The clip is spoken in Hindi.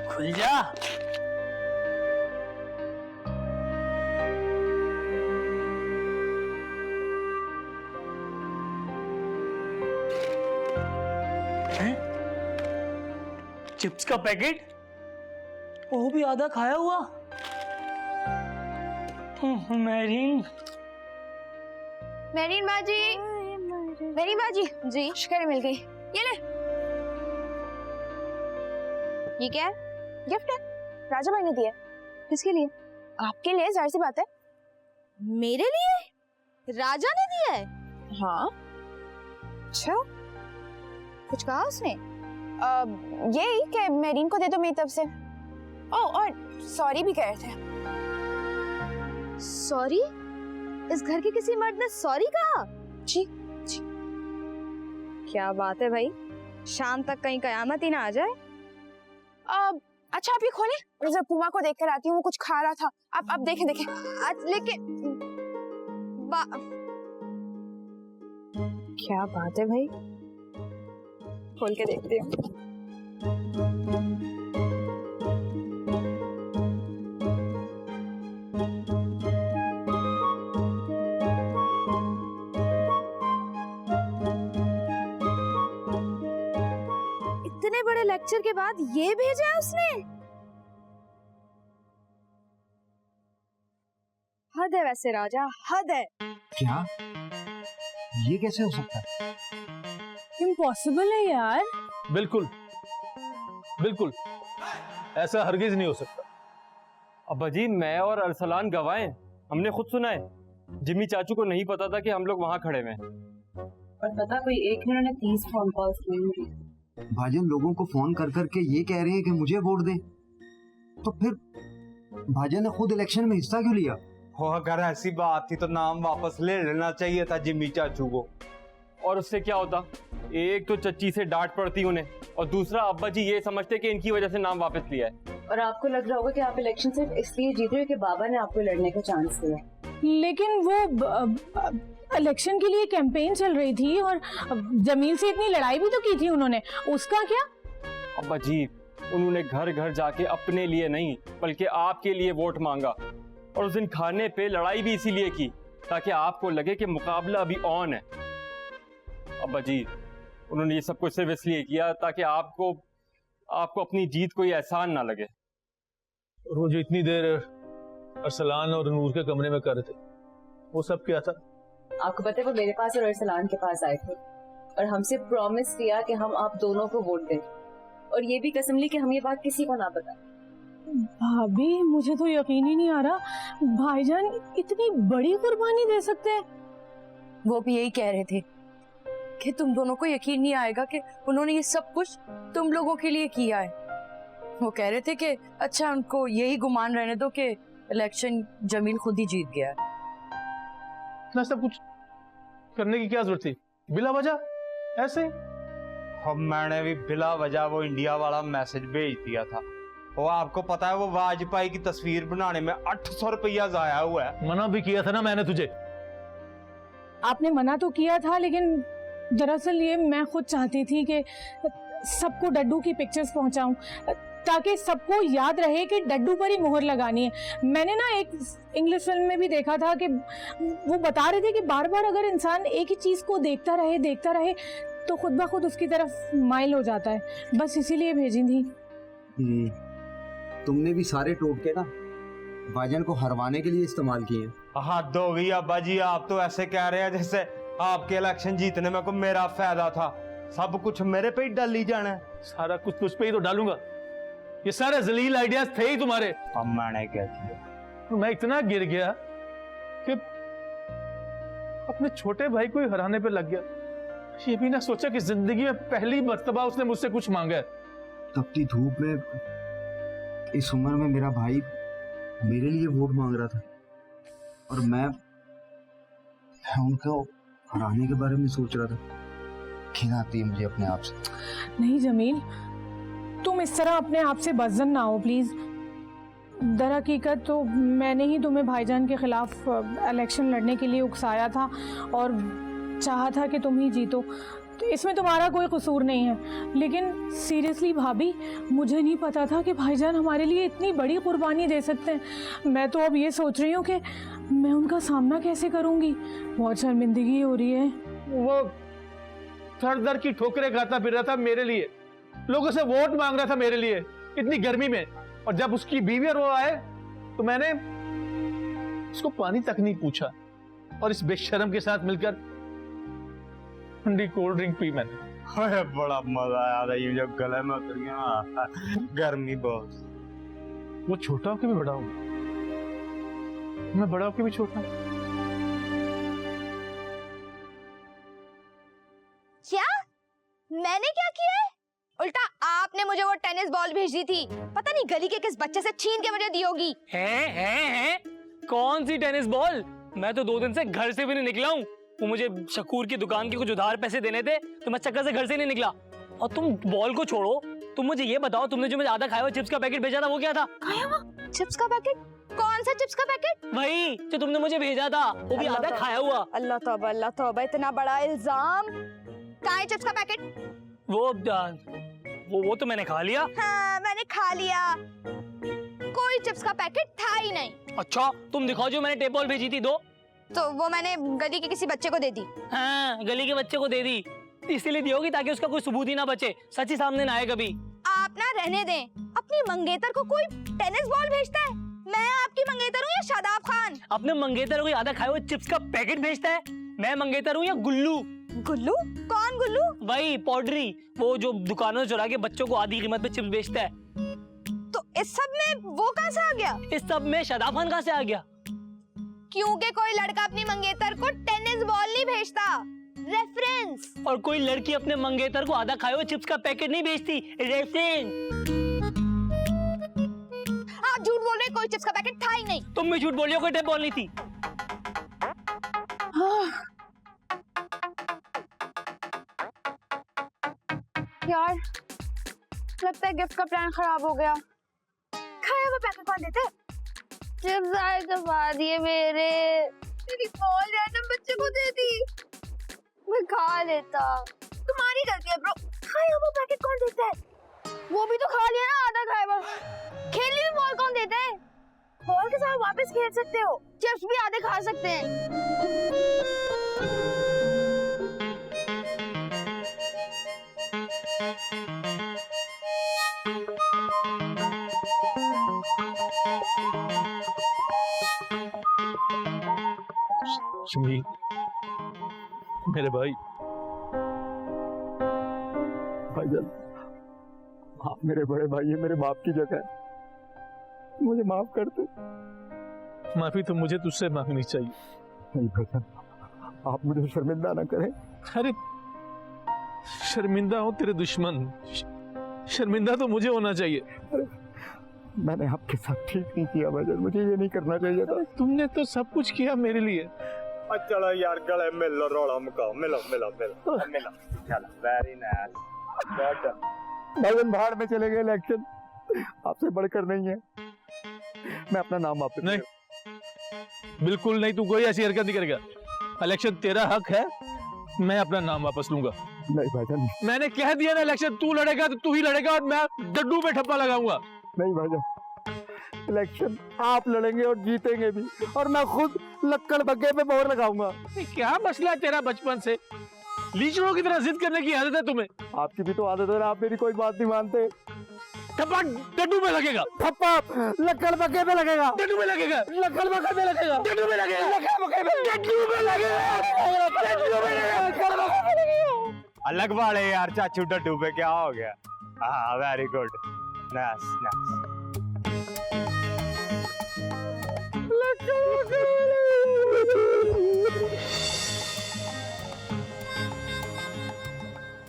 खुल जा। चिप्स का पैकेट, वो भी आधा खाया हुआ। मेरीन बाजी, मेरीन बाजी जी, शिकारी मिल गई। ये ले, ये क्या है? गिफ्ट है, राजा भाई ने दिया। किसके लिए? आपके लिए, जाहिर सी बात है। मेरे लिए? राजा ने दिया है? हाँ। अच्छा, कुछ कहा उसने? यही कि मेरीन को दे दो मेरी तरफ से। ओह, और सॉरी भी कह रहे थे। सॉरी? इस घर के किसी मर्द ने सॉरी कहा? जी जी, क्या बात है भाई, शाम तक कहीं कयामत ही ना आ जाए। अच्छा आप ये खोले, मैं पुमा को देख कर आती हूँ, वो कुछ खा रहा था। आप देखें देखें। लेके क्या बात है भाई, खोल के देखते हैं। इतने बड़े लेक्चर के बाद ये भेजा है उसने? हद है वैसे राजा, हद है। क्या? ये कैसे हो सकता है? इम्पॉसिबल है यार। बिल्कुल बिल्कुल, ऐसा हरगिज नहीं हो सकता। अब्बा जी, मैं और अरसलान गवाह हैं, हमने खुद सुना है। जिम्मी चाचू को नहीं पता था कि हम लोग वहाँ खड़े हुए हैं। और पता कोई एक ने 30 फोन कॉल्स किए होंगे। भाजन लोगों को फोन कर करके ये कह रहे हैं कि मुझे वोट दें, तो फिर भाजन ने खुद इलेक्शन में हिस्सा क्यों लिया? हो, अगर ऐसी बात थी तो नाम वापस ले लेना चाहिए था जिम्मी चाचू को। और उससे क्या होता? एक तो चच्ची से डांट पड़ती उन्हें, और दूसरा अब्बा जी ये समझते कि इनकी वजह से नाम वापस लिया है। और आपको लग रहा होगा कि आप इलेक्शन सिर्फ इसलिए जीत रहे हो कि बाबा ने आपको लड़ने का चांस दिया। लेकिन वो इलेक्शन के लिए कैंपेन चल रही थी और जमील से इतनी लड़ाई भी तो की थी उन्होंने, उसका क्या? अब्बा जी, उन्होंने घर घर जाके अपने लिए नहीं बल्कि आपके लिए वोट मांगा, और उस दिन खाने पे लड़ाई भी इसीलिए की ताकि आपको लगे कि मुकाबला अभी ऑन है। अब्बा जी, उन्होंने ये सब कुछ सिर्फ इसलिए किया ताकि आपको अपनी जीत कोई एहसान ना लगे। और वो जो इतनी देर अरसलान और नूर के कमरे में कर रहे थे, वो सब क्या था? आपको पता है वो मेरे पास और अरसलान के पास आए थे और हमसे प्रॉमिस किया कि हम आप दोनों को वोट दें, और ये भी कसम ली कि हम ये बात किसी को ना बताएं। भाभी, मुझे तो यकीन ही नहीं आ रहा भाईजान इतनी बड़ी कुर्बानी दे सकते हैं। वो भी यही कह रहे थे कि तुम दोनों को यकीन नहीं आएगा कि उन्होंने ये सब कुछ तुम लोगों के लिए किया है। वो कह रहे थे कि अच्छा, उनको यही गुमान रहने दो कि इलेक्शन जमील खुद ही जीत गया है। इतना सब कुछ करने की क्या जरूरत थी बिला वजह ऐसे? हम मैंने भी बिला वजह वो इंडिया वाला मैसेज भेज दिया था। वो आपको पता है वो वाजपेयी की तस्वीर बनाने में 800 रुपया जाया हुआ है। मना भी किया था ना मैंने तुझे। आपने मना तो किया था, लेकिन दरअसल ये मैं खुद चाहती थी कि सबको डड्डू की पिक्चर्स पहुंचाऊं ताकि सबको याद रहे कि डड्डू पर ही मोहर लगानी है। मैंने ना एक इंग्लिश फिल्म में भी देखा था कि वो बता रहे थे कि बार बार अगर इंसान एक ही चीज को देखता रहे तो खुद ब खुद उसकी तरफ माइल हो जाता है। बस इसीलिए भेजी थी। तुमने भी सारे टोटके ना भाजन को हरवाने के लिए इस्तेमाल किए। हद हो गई अब्बा जी, आप तो ऐसे कह रहे हैं जैसे आपके इलेक्शन जीतने में को मेरा फायदा था। सब कुछ मेरे पे ही डाली जाना है। सारा कुछ तुझ पे ही तो डालूंगा। ये सारे जलील आइडियाज थे ही तुम्हारे। अब मैंने क्या किया? मैं इतना गिर गया कि अपने छोटे भाई को ही हराने पे लग गया। ये भी ना सोचा कि जिंदगी में पहली मर्तबा उसने मुझसे कुछ मांगा है। तपती धूप में इस उम्र में मेरा भाई मेरे लिए वोट मांग रहा था और मैं उनको हराने के बारे में सोच रहा था। घिन आती है मुझे अपने आप से। नहीं जमील, तुम इस तरह अपने आप से बज़न ना हो प्लीज। दरहकीकत तो मैंने ही तुम्हें भाईजान के खिलाफ इलेक्शन लड़ने के लिए उकसाया था और चाहा था कि तुम ही जीतो। तो इसमें तुम्हारा कोई कसूर नहीं है, लेकिन सीरियसली भाभी, मुझे नहीं पता था कि भाईजान हमारे लिए इतनी बड़ी कुर्बानी दे सकते हैं। मैं तो अब ये सोच रही हूँ कि मैं उनका सामना कैसे करूँगी। बहुत शर्मिंदगी हो रही है। वो दर दर की ठोकरें खाता फिर रहा था मेरे लिए, लोगों से वोट मांग रहा था मेरे लिए इतनी गर्मी में, और जब उसकी बीवी और वो आए तो मैंने उसको पानी तक नहीं पूछा और इस बेशर्म के साथ मिलकर ठंडी कोल्ड ड्रिंक पी मैंने। अरे बड़ा मजा आया था ये जब गले में उतर गया। गर्मी बहुत। वो छोटा होके भी बड़ा हूं, मैं बड़ा होके भी छोटा हूं। क्या? मैंने क्या किया है? उल्टा आपने मुझे वो टेनिस बॉल भेज दी थी, पता नहीं गली के किस बच्चे से छीन के मुझे दी होगी। है कौन सी टेनिस बॉल? मैं तो 2 दिन से घर से भी नहीं निकला हूँ। वो मुझे शकूर की दुकान के कुछ उधार पैसे देने थे तो मैं चक्कर से घर से नहीं निकला। और तुम बॉल को छोड़ो, तुम मुझे ये बताओ, तुमने जो मुझे आधा खाया हुआ चिप्स का पैकेट भेजा था वो क्या था? खाया हुआ चिप्स का पैकेट? कौन सा चिप्स का पैकेट? वही जो तुमने मुझे भेजा था, वो भी आधा खाया हुआ। अल्लाह तौबा, इतना बड़ा इल्जाम। कहाँ है चिप्स का पैकेट? वो तो मैंने खा लिया। हाँ, मैंने खा लिया। कोई चिप्स का पैकेट था ही नहीं। अच्छा तुम दिखाओ जो मैंने टेप बॉल भेजी थी 2। तो वो मैंने गली के किसी बच्चे को दे दी। हाँ, गली के बच्चे को दे दी, इसीलिए दी होगी ताकि उसका कोई सबूत ही ना बचे, सच ही सामने ना आए कभी। आप ना रहने दें, अपनी मंगेतर को कोई टेनिस बॉल भेजता है? मैं आपकी मंगेतर हूँ या शादाब खान? अपने मंगेतर को आधा खाए हुए चिप्स का पैकेट भेजता है? मैं मंगेतर हूँ या गुल्लू? गुल्लू? कौन गुल्लू? वही पॉडरी, वो जो दुकानों से चुरा के बच्चों को आधी कीमत पे चिप्स बेचता है। तो इस सब में वो कहाँ से आ गया? इस सब में शादाब खान कहाँ से आ गया? क्योंकि कोई लड़का अपनी मंगेतर को टेनिस बॉल नहीं भेजता। रेफरेंस। और कोई लड़की अपने मंगेतर को आधा खाए हुए चिप्स का पैकेट नहीं भेजती। रेफरेंस। आप झूठ बोल रहे हैं, कोई चिप्स का पैकेट था ही नहीं। तुम भी झूठ बोल रही हो, कोई टेप बॉल नहीं थी। यार लगता है गिफ्ट का प्लान खराब हो गया। खाया हुआ पैकेट कौन देते? चिप्स आए दबा दिए मेरे बॉल रैंडम बच्चे को दे दी। मैं खा लेता। तुम्हारी गलती है ब्रो। खाया हुआ पैकेट कौन देता है? वो भी तो खा लिया ना आधा खाया हुआ। खेली हुई बॉल कौन देता है? बॉल के साथ वापस खेल सकते हो, चिप्स भी आधे खा सकते हैं। शमीर, मेरे भाई, भाईजान, आप मेरे बड़े भाई हैं, मेरे बाप की जगह है, मुझे माफ कर दो। माफी तो मुझे तुझसे मांगनी चाहिए। नहीं भाईजान, आप मुझे शर्मिंदा ना करें। अरे शर्मिंदा हो तेरे दुश्मन, शर्मिंदा तो मुझे होना चाहिए। मैंने आपके साथ ठीक नहीं किया भाईजान, मुझे ये नहीं करना चाहिए था। तुमने तो सब कुछ किया मेरे लिए। चलो यार गले मिल लो, रोड़ा मुकाओ, मिलो मिलो मिलो मिलो। चलो वेरी नाइस। भाईजान बाहर में चले गए, इलेक्शन आपसे बढ़कर नहीं है। मैं अपना नाम वापस नहीं, बिल्कुल नहीं, तू कोई ऐसी हरकत नहीं करेगा। इलेक्शन तेरा हक है, मैं अपना नाम वापस लूंगा। नहीं भाईजान, मैंने कह दिया ना, इलेक्शन तू लड़ेगा तो तू ही लड़ेगा और मैं डड्डू पे ठप्पा लगाऊंगा। नहीं भाईजान, इलेक्शन आप लड़ेंगे और जीतेंगे भी, और मैं खुद लक्कड़ बग्गे पे मोहर लगाऊंगा। क्या मसला है तेरा बचपन से? लीचड़ों की तरह जिद करने की आदत है तुम्हें। आपकी भी तो आदत है, आप मेरी कोई बात नहीं मानते। ठप्पा डड्डू पे लगेगा, ठप्पा लक्कड़ बग्गे पे लगेगा, डड्डू पे लगेगा, लक्कड़ बग्गे पे लगेगा, डड्डू पे लगेगा, लक्कड़ बग्गे पे, डड्डू पे लगेगा, डड्डू पे लगेगा, लक्कड़ बग्गे पे लगेगा। अलग वाले यार, चाचू डड्डू पे क्या हो गया? हाँ वेरी गुड, नाइस नाइस। लक्कड़ बग्गे